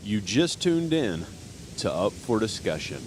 You just tuned in to Up for Discussion.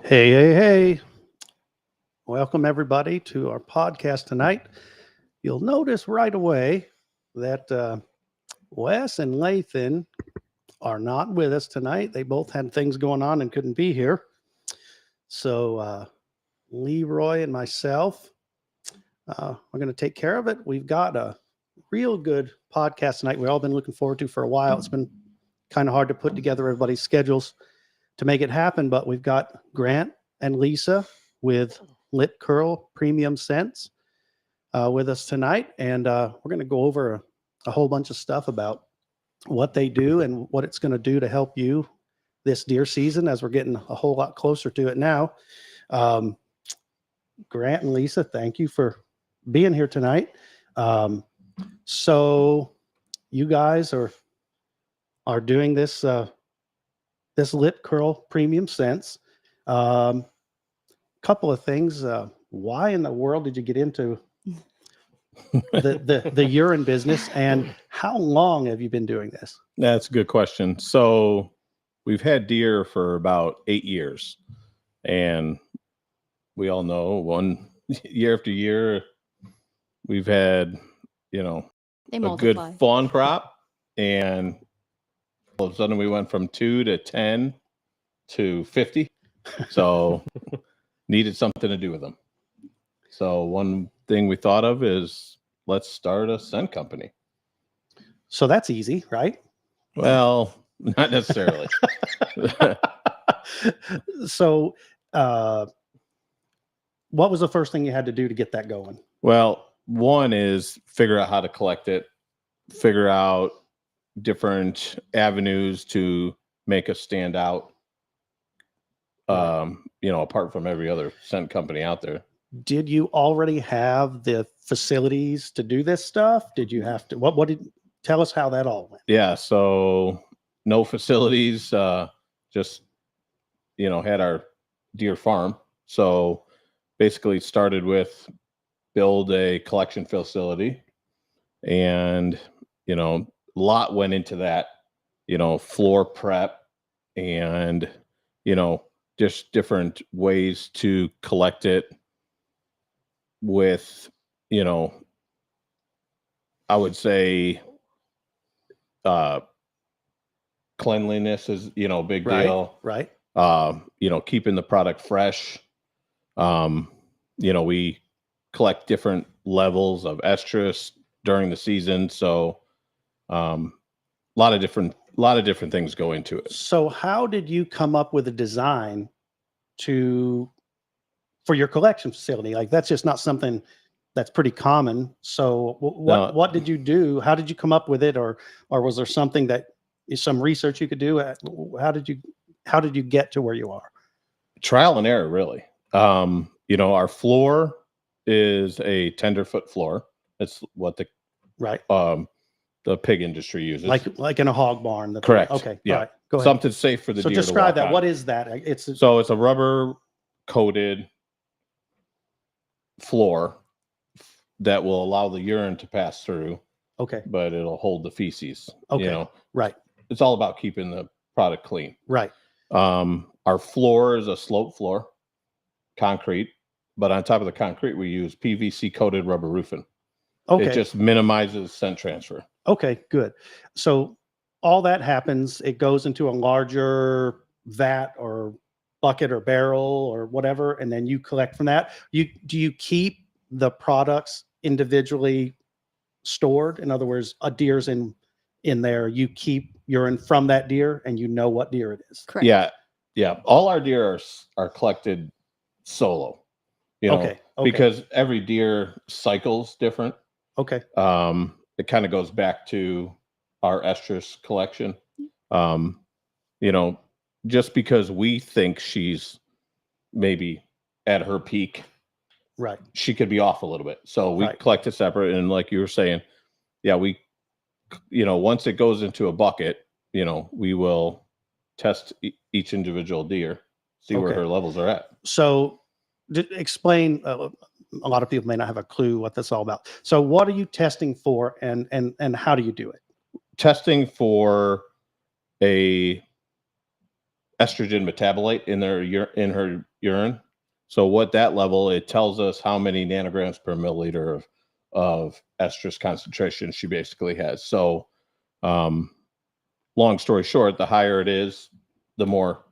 Hey. Welcome, everybody, to our podcast tonight. You'll notice right away that Wes and Lathan are not with us tonight. They both had things going on and couldn't be here. So Leroy and myself are going to take care of it. We've got a real good podcast tonight we've all been looking forward to for a while. It's been kind of hard to put together everybody's schedules to make it happen, but we've got Grant and Lisa with Lip Curl Premium Scents with us tonight, and we're going to go over a whole bunch of stuff about what they do and what it's going to do to help you this deer season, as we're getting a whole lot closer to it now. Grant and Lisa, thank you for being here tonight. So you guys are doing this this Lip Curl Premium Scents. Couple of things. Why in the world did you get into the urine business, and how long have you been doing this? That's a good question. So we've had deer for about 8 years, and we all know one year after year we've had, a good fawn crop, and all of a sudden we went from 2 to 10 to 50. So needed something to do with them. So one thing we thought of is, let's start a scent company. So that's easy, right? Well, not necessarily. So what was the first thing you had to do to get that going? Well, one is figure out how to collect it, figure out different avenues to make us stand out, apart from every other scent company out there. Did you already have the facilities to do this stuff? Did you have to, what did, tell us how that all went? Yeah. So no facilities, just, had our deer farm. So basically started with build a collection facility, and, a lot went into that, floor prep and, just different ways to collect it with, I would say, cleanliness is, a big deal. Right. Keeping the product fresh. We collect different levels of estrus during the season. So, a lot of different things go into it. So how did you come up with a design for your collection facility? Like, that's just not something that's pretty common. So what did you do? How did you come up with it? Or was there something that is some research you could do? How did you get to where you are? Trial and error, really. Our floor is a tenderfoot floor. That's what the pig industry uses. Like in a hog barn. Correct. Okay. Yeah. All right. Go ahead. Something safe for the deer. So describe that. On. What is that? It's a rubber coated floor that will allow the urine to pass through. Okay. But it'll hold the feces. Okay. Right. It's all about keeping the product clean. Right. Our floor is a slope floor, concrete, but on top of the concrete, we use PVC coated rubber roofing. Okay. It just minimizes scent transfer. Okay, good. So all that happens, it goes into a larger vat or bucket or barrel or whatever, and then you collect from that. Do you keep the products individually stored? In other words, a deer's in there, you keep urine from that deer and you know what deer it is. Correct. Yeah. All our deer are collected solo. Okay. Because every deer cycle's different. Okay. It kind of goes back to our estrus collection. Just because we think she's maybe at her peak, right, she could be off a little bit. So we collect it separate. And like you were saying, once it goes into a bucket, we will test each individual deer, see where her levels are at. So explain, a lot of people may not have a clue what that's all about. So what are you testing for, and how do you do it? Testing for a estrogen metabolite in in her urine. So what that level, it tells us how many nanograms per milliliter of estrus concentration she basically has. So long story short, the higher it is, the more,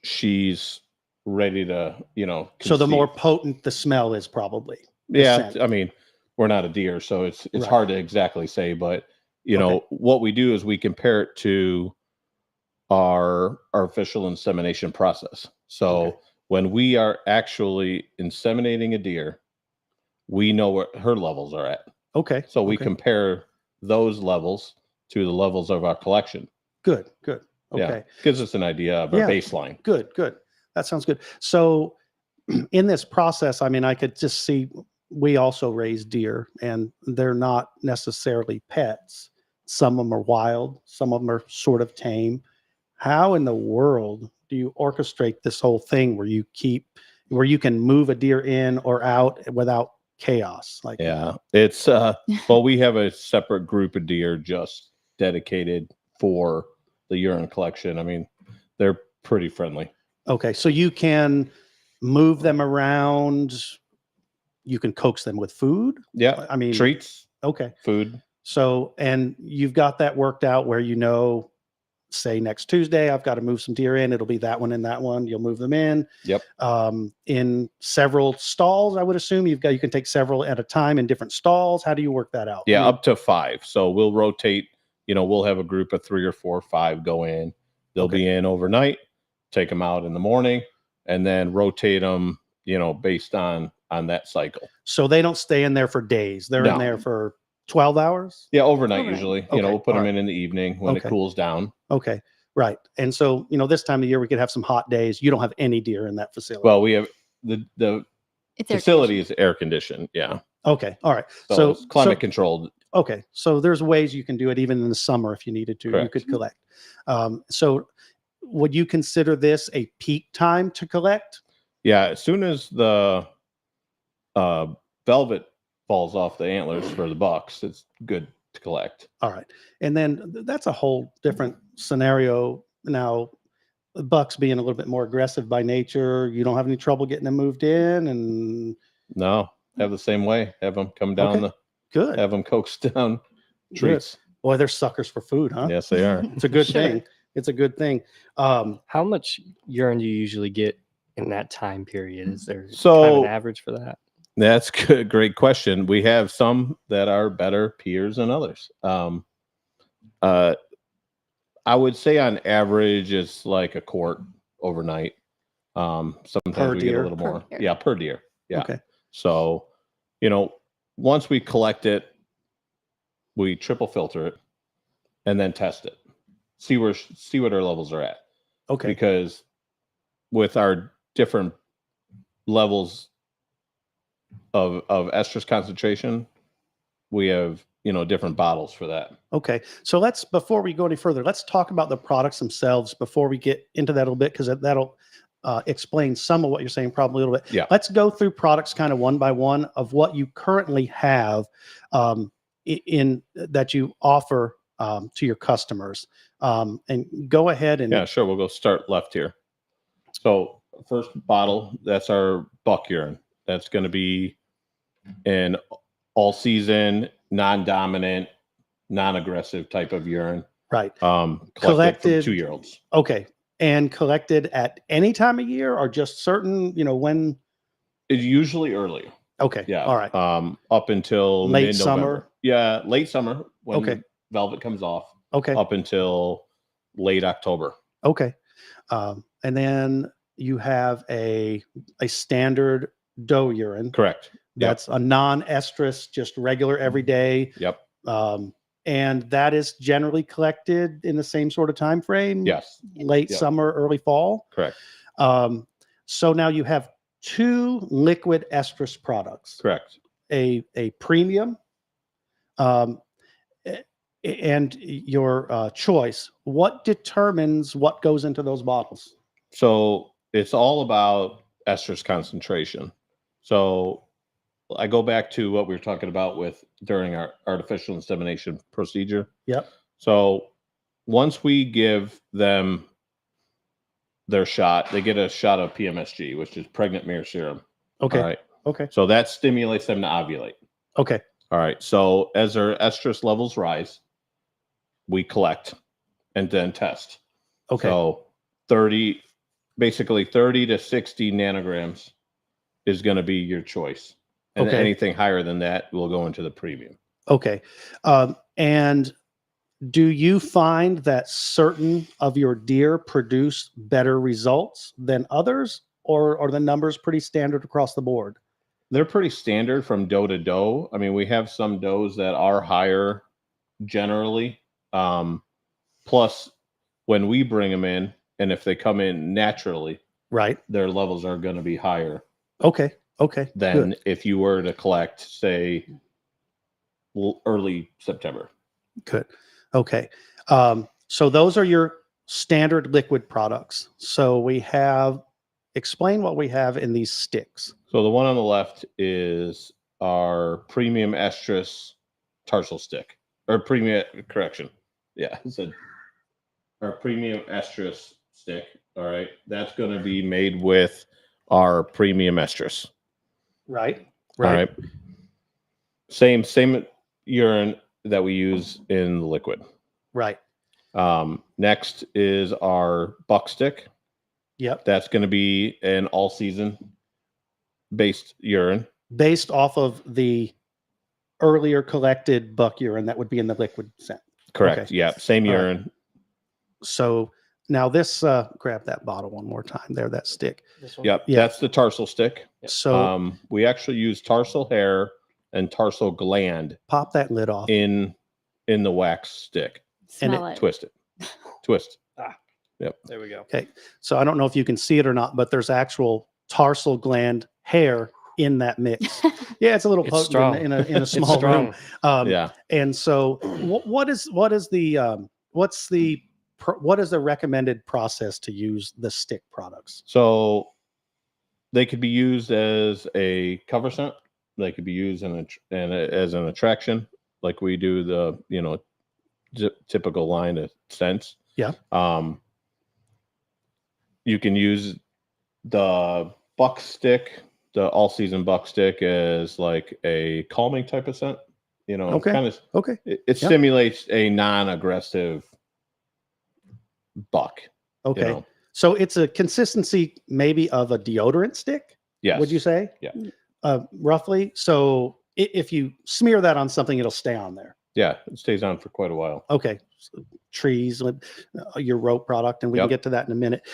she's ready to, So the conceive. more potent the smell is, probably. Yeah, I mean, we're not a deer, so it's Right. hard to exactly say, but what we do is we compare it to our artificial insemination process. So when we are actually inseminating a deer, we know what her levels are at. Okay. So we compare those levels to the levels of our collection. Good. Okay. Yeah, gives us an idea of our baseline. Good. That sounds good. So in this process, I mean, I could just see we also raise deer, and they're not necessarily pets. Some of them are wild, some of them are sort of tame. How in the world do you orchestrate this whole thing where you can move a deer in or out without chaos? Like, it's well, we have a separate group of deer just dedicated for the urine collection. I mean, they're pretty friendly. Okay, so you can move them around. You can coax them with food. Yeah, I mean, treats. Okay, food. So, and you've got that worked out where say next Tuesday, I've got to move some deer in. It'll be that one and that one. You'll move them in. Yep. In several stalls, I would assume you can take several at a time in different stalls. How do you work that out? Yeah, up to 5. So we'll rotate. We'll have a group of 3 or 4 or 5 go in. They'll be in overnight. Take them out in the morning, and then rotate them. Based on that cycle. So they don't stay in there for days. They're in there for 12 hours? Yeah, overnight usually. Okay. We'll put them in the evening when it cools down. Okay, right. And so, this time of year we could have some hot days. You don't have any deer in that facility. Well, we have the facility is air conditioned. Yeah. Okay. All right. So it's climate controlled. Okay. So there's ways you can do it even in the summer if you needed to. Correct. You could collect. So would you consider this a peak time to collect? Yeah. As soon as the velvet falls off the antlers for the bucks, it's good to collect. All right. And then that's a whole different scenario. Now, the bucks being a little bit more aggressive by nature, you don't have any trouble getting them moved in? And no, have the same way. Have them come down good. Have them coaxed down treats. Good. Boy, they're suckers for food, huh? Yes, they are. It's a good thing. It's a good thing. How much urine do you usually get in that time period? Is there kind of an average for that? That's good. Great question. We have some that are better peers than others. I would say on average it's like a quart overnight. Sometimes we get a little more. Yeah, per deer. Yeah. Okay. So, once we collect it, we triple filter it and then test it. See what our levels are at. Okay. Because with our different levels of estrus concentration, we have different bottles for that. Okay, so before we go any further, let's talk about the products themselves before we get into that a little bit, because that'll explain some of what you're saying probably a little bit. Yeah. Let's go through products kind of one by one of what you currently have in that you offer to your customers, and go ahead and sure, we'll go start left here. So first bottle, that's our buck urine. That's going to be an all season, non-dominant, non-aggressive type of urine. Right. Collected from 2-year-olds. Okay. And collected at any time of year or just certain, when? It's usually early. Okay. Yeah. All right. Up until late mid-November. summer. Yeah. Late summer when velvet comes off. Okay. Up until late October. Okay. And then you have a standard doe urine. Correct. That's a non-estrus, just regular everyday. Yep. And that is generally collected in the same sort of time frame. Yes. Late summer, early fall. Correct. So now you have 2 liquid estrus products. Correct. A premium, and your choice. What determines what goes into those bottles? So it's all about estrus concentration. So I go back to what we were talking about during our artificial insemination procedure. Yep. So once we give them their shot, they get a shot of PMSG, which is pregnant mare serum. Okay. All right. Okay. So that stimulates them to ovulate. Okay. All right. So as their estrus levels rise, we collect and then test. Okay. So basically 30 to 60 nanograms is going to be your choice. And Okay. anything higher than that will go into the premium. Okay. And do you find that certain of your deer produce better results than others, or are the numbers pretty standard across the board? They're pretty standard from doe to doe. I mean, we have some does that are higher generally. Plus, when we bring them in, and if they come in naturally, Right. their levels are going to be higher Okay. Okay. than Good. if you were to collect, say, early September. Good. Okay. So those are your standard liquid products. So explain what we have in these sticks. So the one on the left is our premium estrus tarsal stick, or premium correction. Yeah, so our premium estrus stick. All right, that's going to be made with our premium estrus. Right. All right. Same urine that we use in the liquid. Right. Next is our buck stick. Yep. That's going to be an all season based urine. Based off of the earlier collected buck urine that would be in the liquid scent. Correct. Okay. Yeah. Same All right. urine. So now this, grab that bottle one more time there, that stick. This one? Yep. Yeah. That's the tarsal stick. So We actually use tarsal hair and tarsal gland pop that lid off. in the wax stick. And Smell it. Twist it. Twist. There we go. Okay. So I don't know if you can see it or not, but there's actual tarsal gland hair in that mix. Yeah, it's a little It's potent strong. in a It's small room. strong. Yeah. And so what is the recommended process to use the stick products? So they could be used as a cover scent. They could be used as an attraction, like we do the typical line of scents. Yeah. You can use the buck stick, the all season buck stick, as like a calming type of scent. Okay. Kind of. Okay. It Yep. stimulates a non-aggressive buck. Okay. So it's a consistency maybe of a deodorant stick. Yes. Would you say? Yeah. Roughly. So if you smear that on something, it'll stay on there. Yeah, it stays on for quite a while. Okay. So trees, your rope product, and we can Yep. get to that in a minute.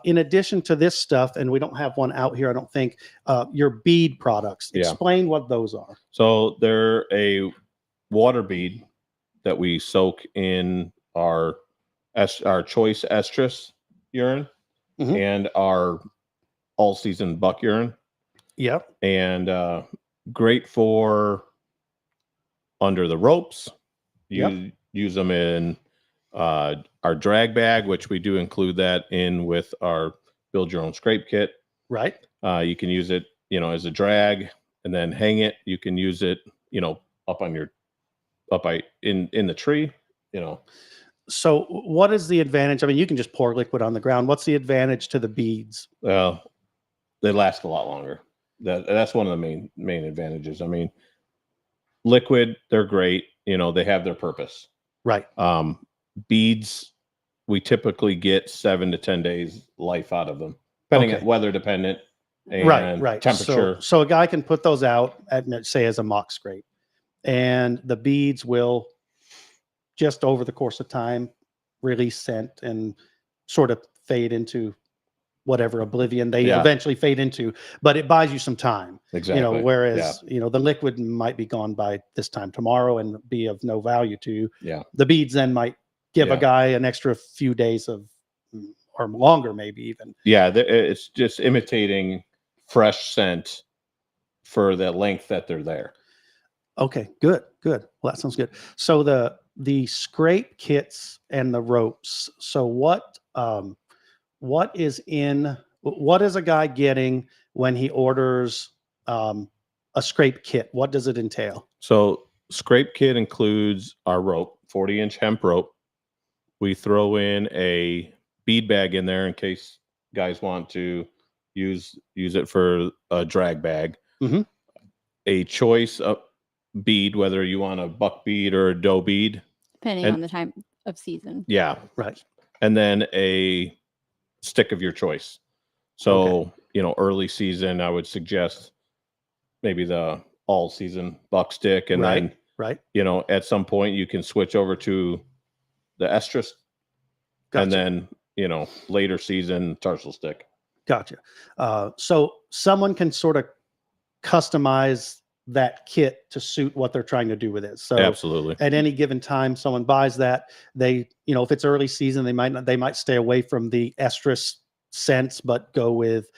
In addition to this stuff, and we don't have one out here, I don't think, your bead products. Yeah. Explain what those are. So they're a water bead that we soak in our choice estrus urine Mhm. and our all season buck urine, Yep. and great for under the ropes. Yep. Use them in our drag bag, which we do include that in with our build your own scrape kit. Right. You can use it, as a drag and then hang it. You can use it, in the tree, So what is the advantage? I mean, you can just pour liquid on the ground. What's the advantage to the beads? They last a lot longer. That's one of the main advantages. I mean, liquid, they're great. They have their purpose. Right. Beads, we typically get 7 to 10 days life out of them, depending Okay. on weather dependent and Right. temperature. So a guy can put those out at, say, as a mock scrape, and the beads will just over the course of time release scent and sort of fade into whatever oblivion they Yeah. eventually fade into, but it buys you some time. Exactly. Whereas the liquid might be gone by this time tomorrow and be of no value to you. Yeah. The beads then might give a Yeah. guy an extra few days or longer, maybe even. Yeah. It's just imitating fresh scent for the length that they're there. Okay, good. Well, that sounds good. So the scrape kits and the ropes. So what is a guy getting when he orders a scrape kit? What does it entail? So scrape kit includes our rope, 40-inch hemp rope. we throw in a bead bag in there in case guys want to use it for a drag bag. Mhm. A choice of bead, whether you want a buck bead or a doe bead. Depending And- on the time of season. Yeah. Right. And then a stick of your choice. So, early season, I would suggest maybe the all season buck stick. And Right. then, Right. at some point you can switch over to the estrus. Gotcha. And then, later season tarsal stick. Gotcha. So someone can sort of customize that kit to suit what they're trying to do with it. So Absolutely. at any given time, someone buys that, they, if it's early season, they might stay away from the estrus scents, but go with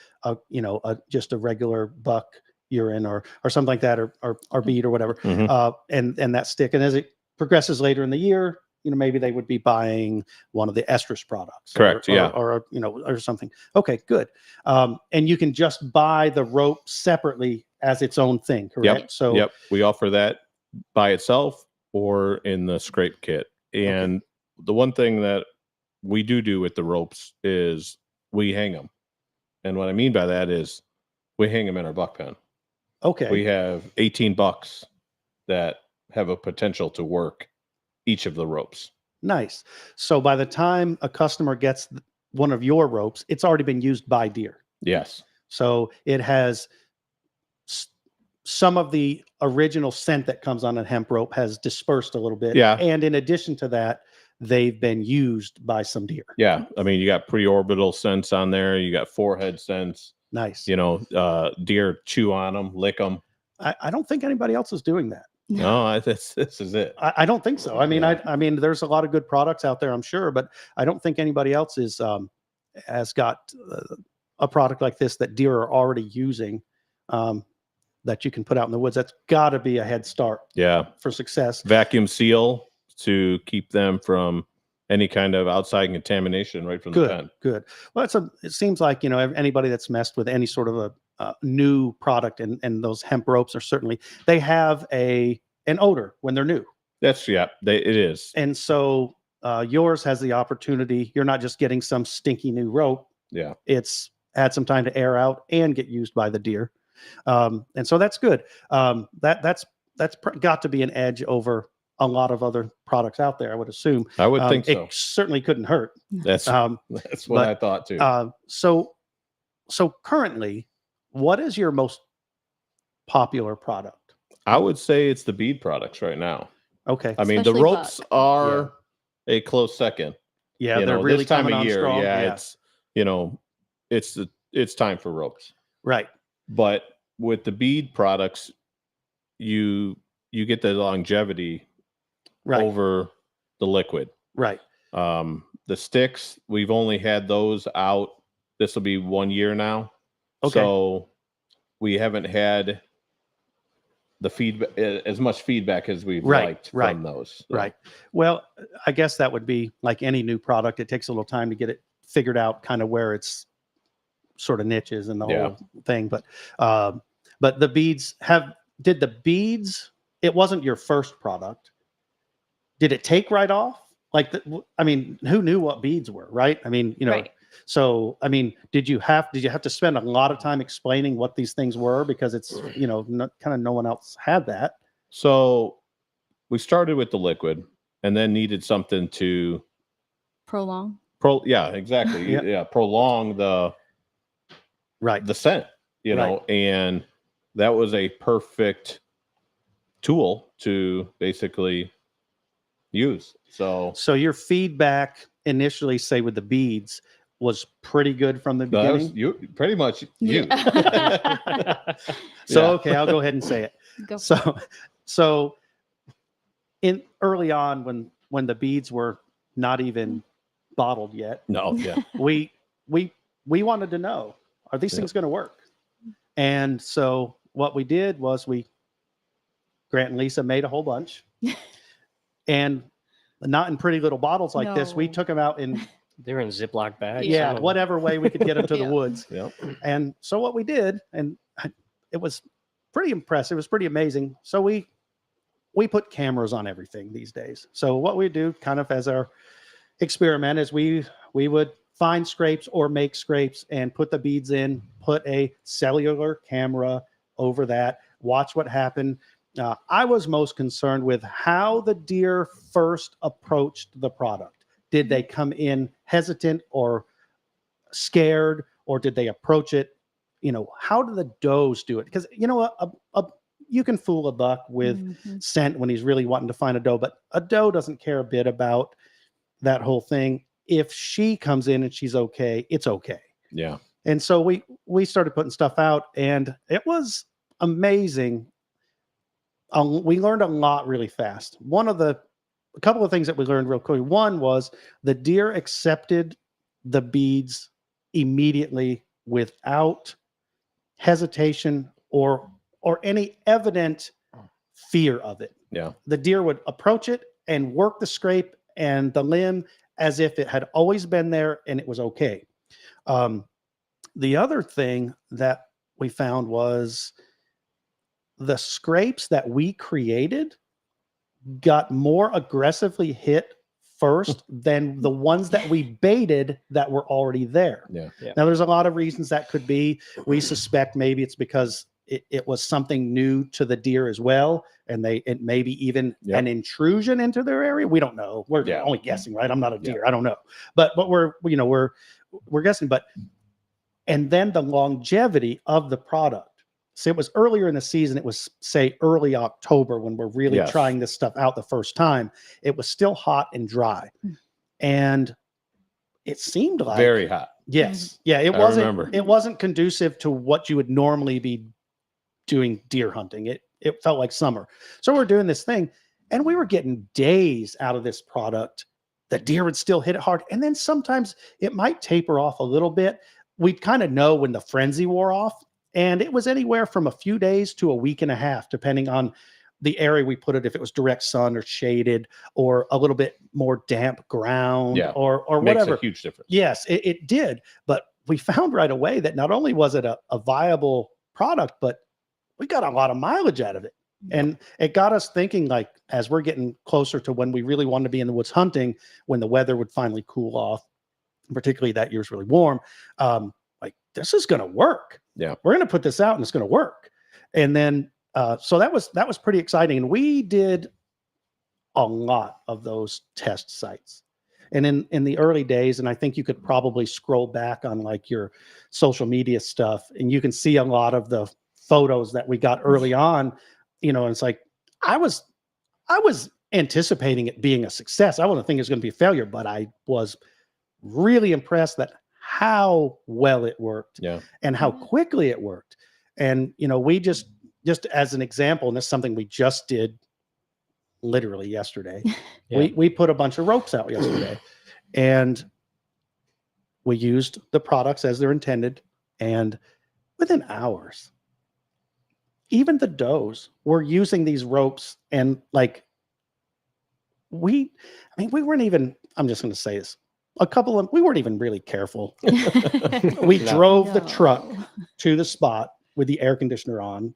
just a regular buck urine or something like that, or bead or whatever. Mhm. And that stick. And as it progresses later in the year, maybe they would be buying one of the estrus products. Correct, yeah. Or something. Okay, good. And you can just buy the rope separately as its own thing, correct? Yep. So Yep. We offer that by itself or in the scrape kit. And the one thing that we do with the ropes is we hang them. And what I mean by that is we hang them in our buck pen. okay. We have 18 bucks that have a potential to work each of the ropes. Nice. So by the time a customer gets one of your ropes, it's already been used by deer. Yes. So it has some of the original scent that comes on a hemp rope has dispersed a little bit. Yeah. And in addition to that, they've been used by some deer. Yeah. I mean, you got preorbital scents on there. You got forehead scents. Nice. Deer chew on them, lick them. I don't think anybody else is doing that. No, this is it. I don't think so. I mean, Yeah. I mean, there's a lot of good products out there, I'm sure, but I don't think anybody else has got a product like this that deer are already using that you can put out in the woods. That's got to be a head start Yeah. for success. Vacuum seal to keep them from any kind of outside contamination right from the pen. Good. Well, it seems like, anybody that's messed with any sort of a new product and those hemp ropes are certainly, they have an odor when they're new. It is. And so yours has the opportunity. You're not just getting some stinky new rope. Yeah. It's had some time to air out and get used by the deer. And so that's good. That's got to be an edge over a lot of other products out there, I would assume. I would think so. It certainly couldn't hurt. That's what but, I thought too. So currently, what is your most popular product? I would say it's the bead products right now. Okay. I mean, the Especially ropes buck. are a close second. Yeah, You they're know, really this time coming of on year. strong. Yeah, it's time for ropes. Right. But with the bead products, you get the longevity Right. over the liquid. Right. The sticks, we've only had those out. This will be 1 year now. Okay. So we haven't had the feedback, as much feedback as we've liked from those. So, Right. Well, I guess that would be like any new product. It takes a little time to get it figured out, kind of where it's sort of niches and the whole thing. But the beads did the beads, it wasn't your first product. Did it take right off? Who knew what beads were, right? I mean, Right. so, I mean, did you have to spend a lot of time explaining what these things were? Because it's, no one else had that. So we started with the liquid and then needed something to Prolong. exactly. Yeah. Prolong the scent, and that was a perfect tool to basically use. So your feedback initially, say with the beads, was pretty good from the that was beginning. pretty much you. So, Yeah. okay, I'll go ahead and say it. Go. So in early on when the beads were not even bottled yet, No, yeah. we wanted to know, are these things going to work? And so what we did was Grant and Lisa made a whole bunch, and not in pretty little bottles like this. We No. took them out in They're in Ziploc bags. yeah, so- whatever way we could get them to the Yeah. woods. Yep. And so what we did, and it was pretty impressive. It was pretty amazing. So we put cameras on everything these days. So what we do, kind of as our experiment is we would find scrapes or make scrapes and put the beads in, put a cellular camera over that, watch what happened. I was most concerned with how the deer first approached the product. Did they come in hesitant or scared, or did they approach it? How do the does do it? Because you can fool a buck with scent when he's really wanting to find a doe, but a doe doesn't care a bit about that whole thing. If she comes in and she's okay, it's okay. Yeah. And so we started putting stuff out, and it was amazing. We learned a lot really fast. A couple of things that we learned real quickly. One was the deer accepted the beads immediately without hesitation or any evident fear of it. Yeah. The deer would approach it and work the scrape and the limb as if it had always been there and it was okay. The other thing that we found was the scrapes that we created got more aggressively hit first than the ones that we baited that were already there. Yeah. Now, there's a lot of reasons that could be. We suspect maybe it's because it was something new to the deer as well, and it maybe even an intrusion into their area. We don't know. We're only guessing, right? I'm not a deer. I don't know, but we're guessing. And then the longevity of the product. So it was earlier in the season. It was, say, early October when we're really trying this stuff out the first time. It was still hot and dry. And it seemed like very hot. Yes. Yeah. It wasn't conducive to what you would normally be doing deer hunting. It felt like summer. So we're doing this thing and we were getting days out of this product. The deer would still hit it hard. And then sometimes it might taper off a little bit. We'd kind of know when the frenzy wore off. And it was anywhere from a few days to a week and a half, depending on the area we put it, if it was direct sun or shaded or a little bit more damp ground or whatever. Makes a huge difference. Yes, it did. But we found right away that not only was it a viable product, but we got a lot of mileage out of it. And it got us thinking, like, as we're getting closer to when we really wanted to be in the woods hunting, when the weather would finally cool off, particularly that year's really warm, like, this is going to work. Yeah. We're going to put this out and it's going to work. And then, so that was pretty exciting. And we did a lot of those test sites. And in the early days, and I think you could probably scroll back on like your social media stuff and you can see a lot of the photos that we got early on, and it's like, I was anticipating it being a success. I wasn't thinking it was going to be a failure, but I was really impressed that how well it worked and how quickly it worked. And, we just as an example, and this is something we just did literally yesterday, we put a bunch of ropes out yesterday and we used the products as they're intended. And within hours, even the does were using these ropes and like, we weren't even, I'm just going to say this, we weren't even really careful. We drove the truck to the spot with the air conditioner on,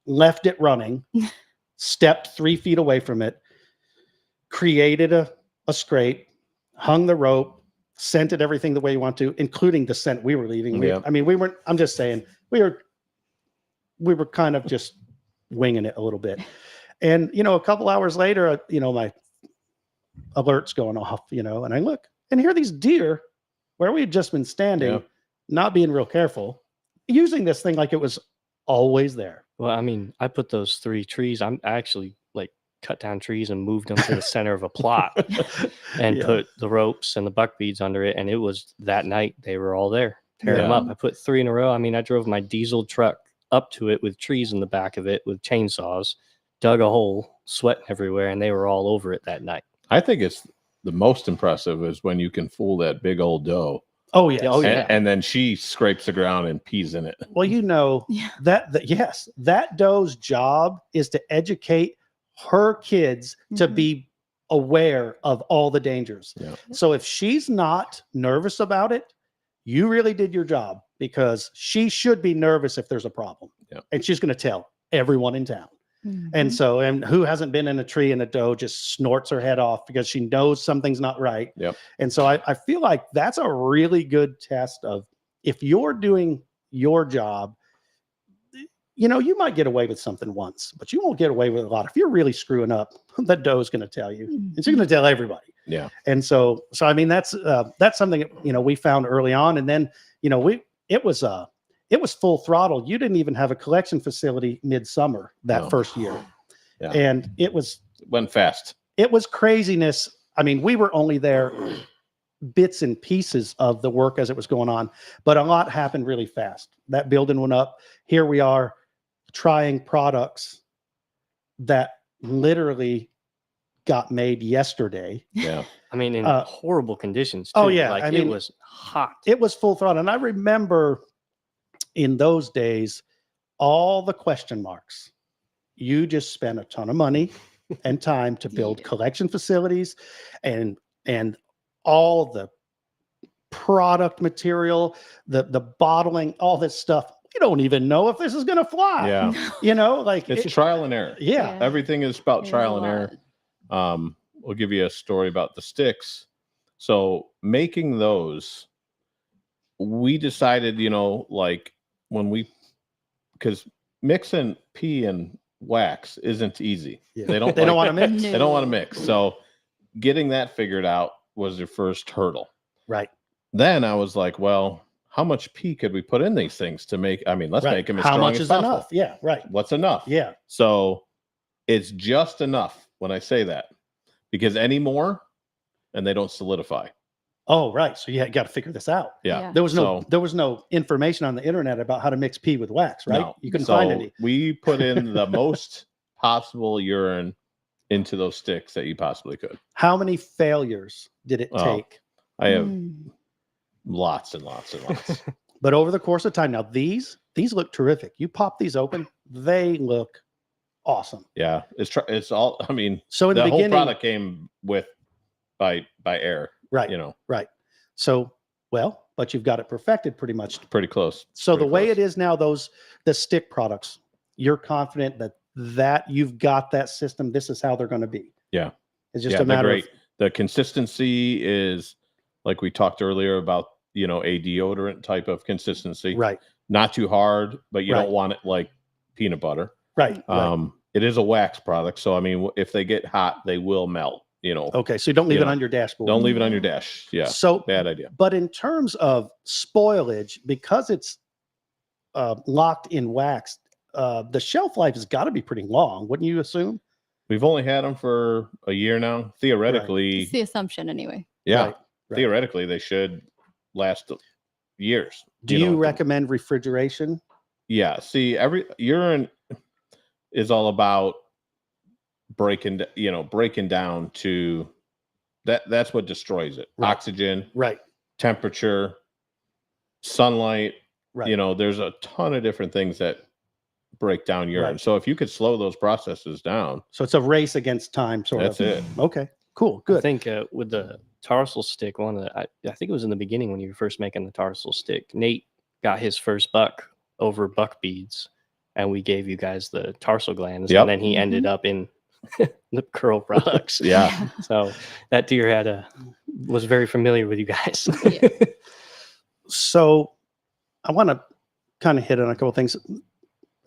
left it running, stepped 3 feet away from it, created a scrape, hung the rope, scented everything the way you want to, including the scent we were leaving. We weren't, I'm just saying, we were kind of just winging it a little bit. And, a couple hours later, my alert's going off, and I look, and here are these deer where we had just been standing, not being real careful, using this thing like it was always there. Well, I put those 3 trees. I actually like cut down trees and moved them to the center of a plot and put the ropes and the buck beads under it. And it was that night they were all there, tearing them up. I put 3 in a row. I drove my diesel truck up to it with trees in the back of it with chainsaws, dug a hole, sweating everywhere, and they were all over it that night. I think it's the most impressive is when you can fool that big old doe. Oh yeah. Oh yeah. And then she scrapes the ground and pees in it. Well, that doe's job is to educate her kids to be aware of all the dangers. Yeah. So if she's not nervous about it, you really did your job, because she should be nervous if there's a problem. Yeah. And she's going to tell everyone in town. And so, and who hasn't been in a tree and a doe just snorts her head off because she knows something's not right. Yep. And so I feel like that's a really good test of if you're doing your job, you might get away with something once, but you won't get away with a lot. If you're really screwing up, the doe's going to tell you. And she's going to tell everybody. Yeah. And so I mean, that's something, we found early on. And then, it was full throttle. You didn't even have a collection facility midsummer that first year. Yeah. And it went fast. It was craziness. I mean, we were only there bits and pieces of the work as it was going on, but a lot happened really fast. That building went up. Here we are trying products that literally got made yesterday. Yeah. I mean, in horrible conditions. Too. Oh yeah. Like, I mean, it was hot. It was full throttle. And I remember in those days, all the question marks. You just spent a ton of money and time to build collection facilities and all the product material, the bottling, all this stuff. We don't even know if this is going to fly. Yeah. Like it's trial and error. Yeah. Everything is about trial and error. We'll give you a story about the sticks. So making those, we decided, like because mixing pea and wax isn't easy. Yeah. They don't want to mix. They don't want to mix. So getting that figured out was the first hurdle. Right. Then I was like, well, how much pea could we put in these things to make? I mean, let's make them as strong as possible. How much is enough? Yeah. Right. What's enough? Yeah. So it's just enough when I say that, because any more and they don't solidify. Oh, right. So you got to figure this out. Yeah. There was no information on the internet about how to mix pea with wax, right? No. You couldn't find any. We put in the most possible urine into those sticks that you possibly could. How many failures did it take? I have lots and lots and lots. But over the course of time, now these look terrific. You pop these open, they look awesome. Yeah, it's all. I mean, so in the beginning, whole product came with by air, right? Right. So but you've got it perfected pretty much. Pretty close. So the way it is now, the stick products, you're confident that you've got that system. This is how they're going to be. Yeah, it's just a matter of the consistency is like we talked earlier about. A deodorant type of consistency, right? Not too hard, but you don't want it like peanut butter, right? It is a wax product, so I mean, if they get hot, they will melt. Okay, so don't leave it on your dashboard. Don't leave it on your dash. Yeah, so bad idea. But in terms of spoilage, because it's locked in wax, the shelf life has got to be pretty long, wouldn't you assume? We've only had them for a year now. Theoretically, it's the assumption anyway. Yeah, right. Theoretically, they should last years. Do you recommend refrigeration? Yeah. See, urine is all about breaking down to that's what destroys it. Right. Oxygen, right? Temperature, sunlight, right? There's a ton of different things that break down urine. Right. So if you could slow those processes down, so it's a race against time, sort of. That's it. Okay, cool, good. I think with the tarsal stick, I think it was in the beginning when you were first making the tarsal stick, Nate got his first buck over buck beads, and we gave you guys the tarsal glands, and then he ended up in lip curl products. Yeah. So that deer was very familiar with you guys. So I want to kind of hit on a couple of things.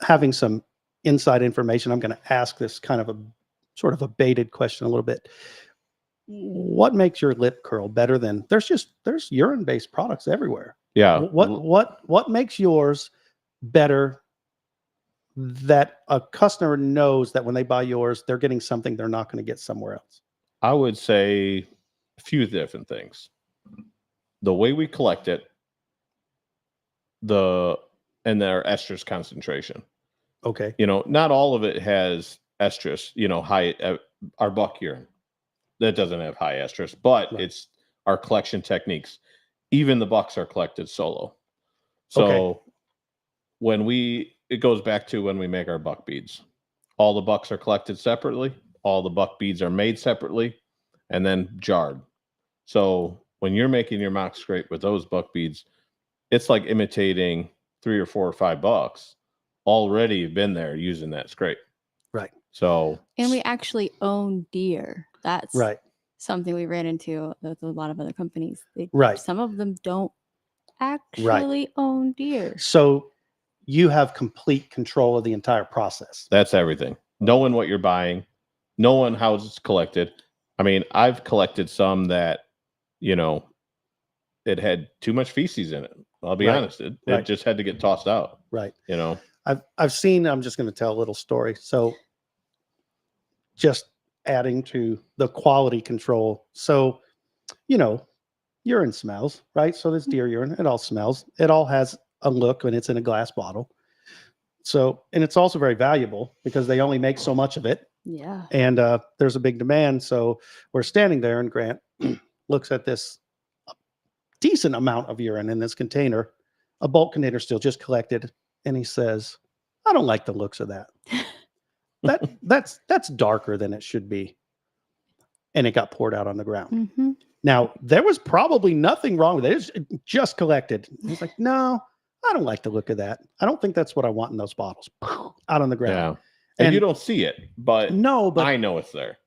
Having some inside information, I'm going to ask this kind of a sort of a baited question a little bit. What makes your lip curl better than there's urine-based products everywhere? Yeah. What makes yours better that a customer knows that when they buy yours, they're getting something they're not going to get somewhere else? I would say a few different things. The way we collect it, and their estrus concentration. Okay. Not all of it has estrus, high, our buck urine. That doesn't have high estrus, but it's our collection techniques. Even the bucks are collected solo. So it goes back to when we make our buck beads. All the bucks are collected separately. All the buck beads are made separately and then jarred. So when you're making your mock scrape with those buck beads, it's like imitating 3 or 4 or 5 bucks already been there using that scrape. Right. So And we actually own deer. That's Right. something we ran into with a lot of other companies. Right. Some of them don't actually own deer. So you have complete control of the entire process. that's everything. Knowing what you're buying, knowing how it's collected. I mean, I've collected some that, you know, it had too much feces in it. I'll be Right. honest. It Right. just had to get tossed out, Right. you know. I've seen, I'm just going to tell a little story. So just adding to the quality control. So, you know, urine smells, right? So there's deer urine. It all smells. It all has a look when it's in a glass bottle. So, and it's also very valuable because they only make so much of it. Yeah. And there's a big demand. So we're standing there and Grant looks at this decent amount of urine in this container, a bulk container still just collected. And he says, I don't like the looks of that. That's darker than it should be. And it got poured out on the ground. Mm-hmm. Now, there was probably nothing wrong with it. It just collected. He's like, no, I don't like the look of that. I don't think that's what I want in those bottles. Out on the ground. Yeah. And, And you don't see it, but no, but I know it's there.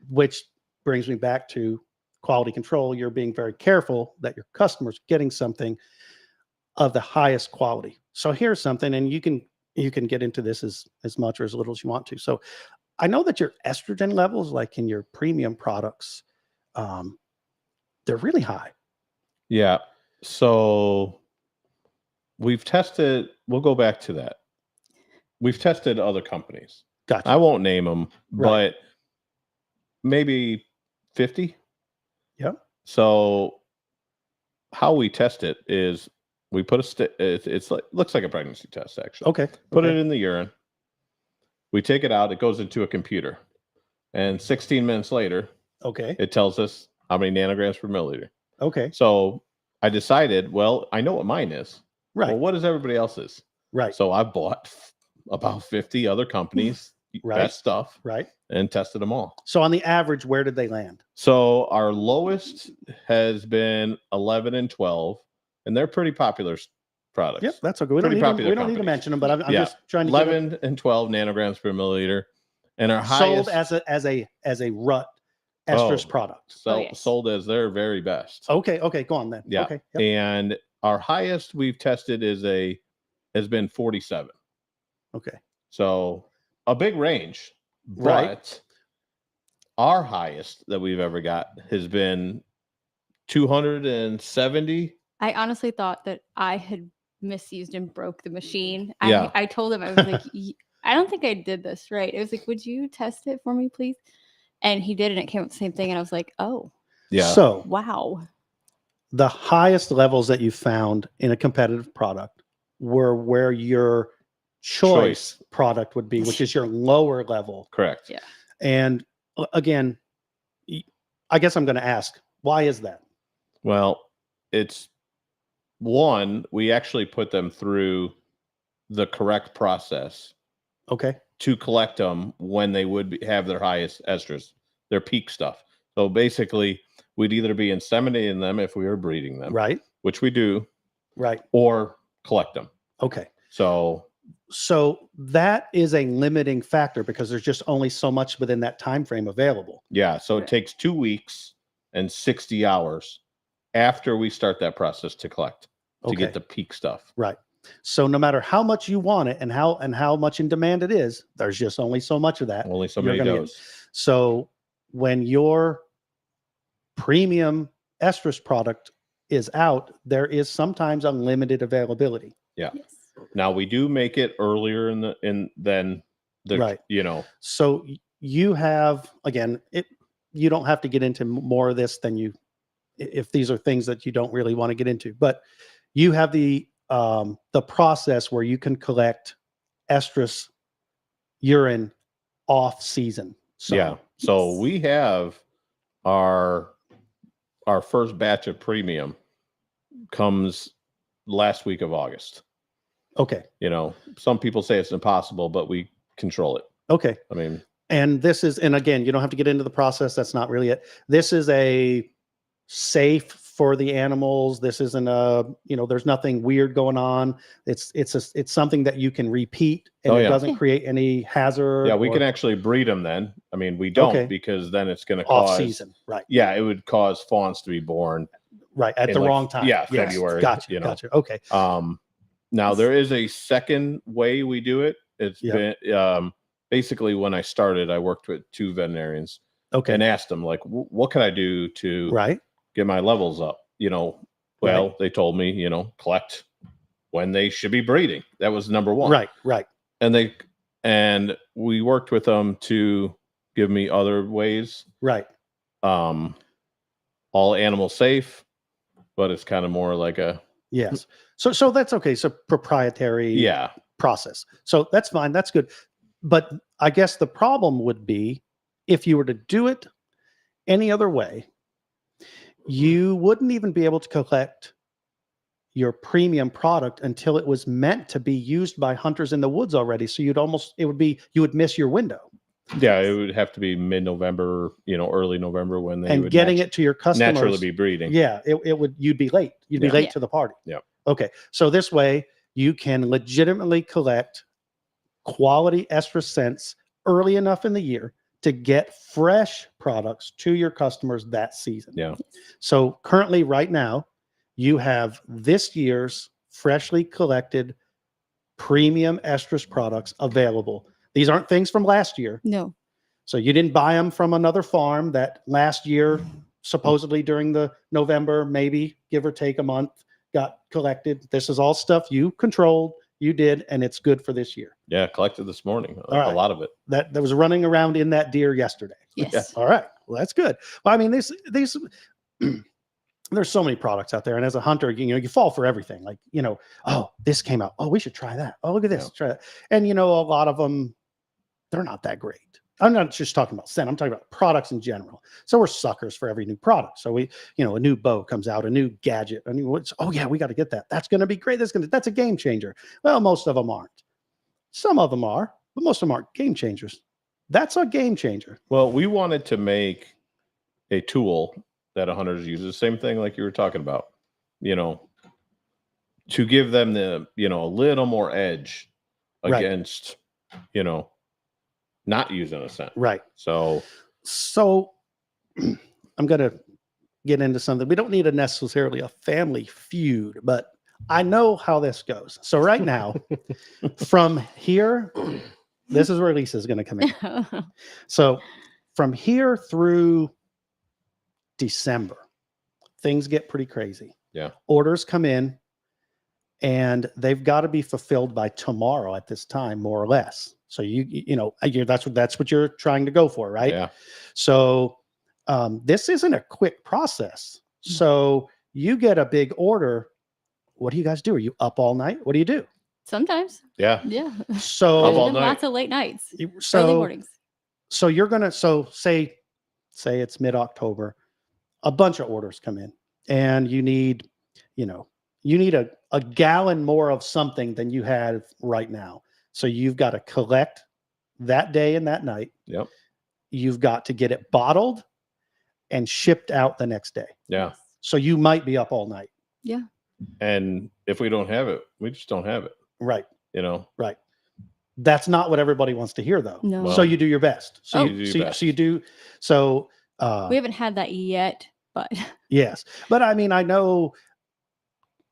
which brings me back to quality control. You're being very careful that your customers are getting something of the highest quality. So here's something, and you can get into this as much or as little as you want to. So I know that your estrogen levels, like in your premium products, they're really high. Yeah. So we'll go back to that. We've tested other companies. Gotcha. I won't name them, Right. but maybe 50. Yep. So how we test it is we put it's like looks like a pregnancy test actually. Okay. Put okay. it in the urine. We take it out. It goes into a computer, and 16 minutes later, Okay. it tells us how many nanograms per milliliter. Okay. So I decided, well, I know what mine is. Right. Well, what is everybody else's? Right. So I bought about 50 other companies, Right. best stuff, Right. and tested them all. So on the average, where did they land? So our lowest has been 11 and 12, and they're pretty popular products. Yep, that's okay. We Pretty don't popular need to companies. mention them, but I'm Yeah. just trying to get 11 and 12 nanograms per milliliter, and our sold highest as a rut estrus Oh. product. yes. sold as their very best. Okay. Go on then. Yeah. Okay. Yep. And our highest we've tested has been 47. Okay. So a big range, but Right. our highest that we've ever got has been 270. I honestly thought that I had misused and broke the machine. Yeah. I told him, I was like, I don't think I did this right. It was like, would you test it for me, please? And he did, and it came up the same thing. And I was like, oh, Yeah. So wow. the highest levels that you found in a competitive product were where your choice product would be, which is your lower level. Correct. Yeah. And again, I guess I'm going to ask, why is that? Well, it's one, we actually put them through the correct process Okay. to collect them when they would have their highest estrus, their peak stuff. So basically, we'd either be inseminating them if we were breeding them, Right. which we do, Right. or collect them. Okay. So So that is a limiting factor because there's just only so much within that time frame available. yeah, so it Right. takes 2 weeks and 60 hours after we start that process to collect to Okay. get the peak stuff. Right. So no matter how much you want it and how much in demand it is, there's just only so much of that. Only so you're many gonna get. goes. So when your premium estrus product is out, there is sometimes unlimited availability. Yeah. Yes. Now we do make it earlier than the Right. So you have, again, you don't have to get into more of this than if these are things that you don't really want to get into, but you have the process where you can collect estrus urine off season. So, Yeah. So Yes. we have our first batch of premium comes last week of August. Okay. Some people say it's impossible, but we control it. Okay. I mean, And again, you don't have to get into the process. That's not really it. This is a safe for the animals. This isn't there's nothing weird going on. It's something that you can repeat, and Oh, it yeah. doesn't create any hazard. Yeah, we or can actually breed them then. I mean, we don't Okay. because then it's going to off cause season, right? Yeah, it would cause fawns to be born Right, at in, the like, wrong time. yeah, Yes. February, Gotcha. you know. Gotcha. Okay. Now there is a second way we do it. It's Yeah. been basically when I started, I worked with 2 veterinarians Okay. and asked them like, what can I do to Right. get my levels up? Well, they told me, collect when they should be breeding. That was number one. Right. Right. And we worked with them to give me other ways. Right. All animal safe, but it's kind of more like a Yes. So that's okay. So proprietary process. So that's fine. That's good. But I guess the problem would be if you were to do it any other way, you wouldn't even be able to collect your premium product until it was meant to be used by hunters in the woods already. So you would miss your window. Yeah, it would have to be mid-November, early November when they And would getting it to your customers naturally be breeding. Yeah, you'd be late. You'd be late to the party. Yeah. Okay. So this way you can legitimately collect quality estrus scents early enough in the year to get fresh products to your customers that season. Yeah. So currently right now, you have this year's freshly collected premium estrus products available. These aren't things from last year. No. So you didn't buy them from another farm that last year, supposedly during the November, maybe give or take a month, got collected. This is all stuff you controlled, you did, and it's good for this year. Yeah, collected this morning. All right. A lot of it. That was running around in that deer yesterday. Yes. Yeah. All right. Well, that's good. Well, I mean, these there's so many products out there. And as a hunter, you fall for everything. Like, oh, this came out. Oh, we should try that. Oh, look at this. Try that. And, a lot of them, they're not that great. I'm not just talking about scent. I'm talking about products in general. So we're suckers for every new product. So we, a new bow comes out, a new gadget. Oh yeah, we got to get that. That's going to be great. That's a game changer. Well, most of them aren't. Some of them are, but most of them aren't game changers. That's a game changer. Well, we wanted to make a tool that hunters use. The same thing like you were talking about, to give them the, a little more edge against, not using a scent. Right. So I'm going to get into something. We don't need necessarily a family feud, but I know how this goes. So right now, from here, this is where Lisa's going to come in. So from here through December, things get pretty crazy. Yeah. Orders come in and they've got to be fulfilled by tomorrow at this time, more or less. So that's what you're trying to go for, right? Yeah. So this isn't a quick process. So you get a big order. What do you guys do? Are you up all night? What do you do? Sometimes. Yeah. Yeah. So Up all There's been lots of late nights. Early mornings. So you're gonna say it's mid-October, a bunch of orders come in, and you need a gallon more of something than you have right now. So you've got to collect that day and that night. Yep. You've got to get it bottled and shipped out the next day. Yeah. So you might be up all night. Yeah. And if we don't have it, we just don't have it. Right. Right. That's not what everybody wants to hear, though. No. So you do your best. So You do your best. you do. So We haven't had that yet, but yes. But I mean, I know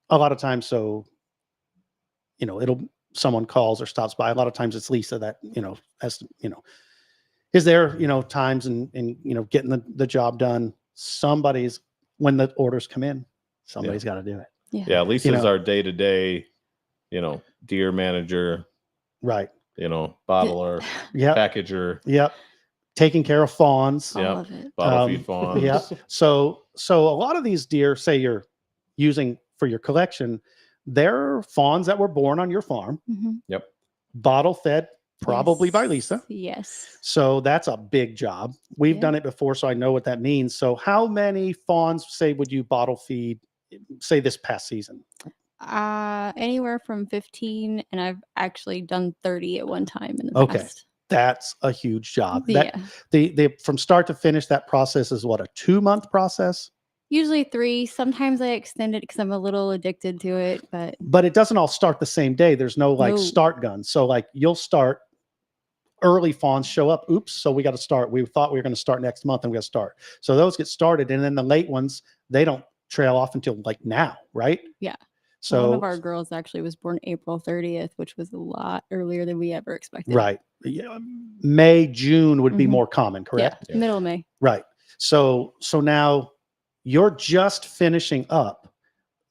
a lot of times. So someone calls or stops by. A lot of times it's Lisa that is there. Times and getting the job done. When the orders come in, somebody's got to do it. Yeah. Lisa's our day-to-day, deer manager, Right. bottler, Yep. packager. Yep. Taking care of fawns. all of it. Bottle feed fawns. Yeah. So a lot of these deer, say you're using for your collection, they're fawns that were born on your farm, Mhm. Yep. bottle fed, probably by Yes. Lisa. Yes. So that's a big job. We've Yeah. done it before, so I know what that means. So how many fawns, say, would you bottle feed, say, this past season? Anywhere from 15, and I've actually done 30 at one time in the Okay. past. That's a huge job. Yeah. The from start to finish, that process is what, a 2-month process? Usually 3. Sometimes I extend it because I'm a little addicted to it, But it doesn't all start the same day. There's no like No. start gun. So like you'll start early fawns show up. Oops. So we got to start. We thought we were going to start next month and we got to start. So those get started. And then the late ones, they don't trail off until like now. Right. yeah. So One of our girls actually was born April 30th, which was a lot earlier than we ever expected. right. Yeah, May, June would be Mhm. more common, correct? Yeah, middle of May. Right. So now you're just finishing up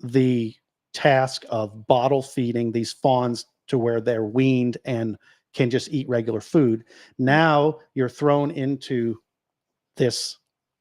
the task of bottle feeding these fawns to where they're weaned and can just eat regular food. Now you're thrown into this.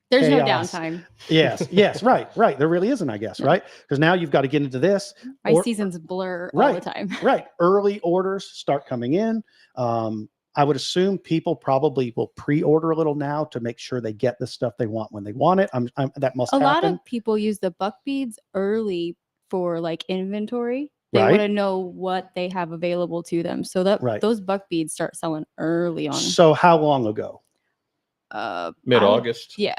There's no chaos. downtime. Yes, right. There really isn't, I guess, No. right? Because now you've got to get into this. My Or- seasons blur all Right. the time. Right. Early orders start coming in. I would assume people probably will pre-order a little now to make sure they get the stuff they want when they want it. That must A lot happen. of people use the buck beads early for like inventory. They Right. want to know what they have available to them. So that Right. those buck beads start selling early on. So how long ago? Mid-August. Yeah.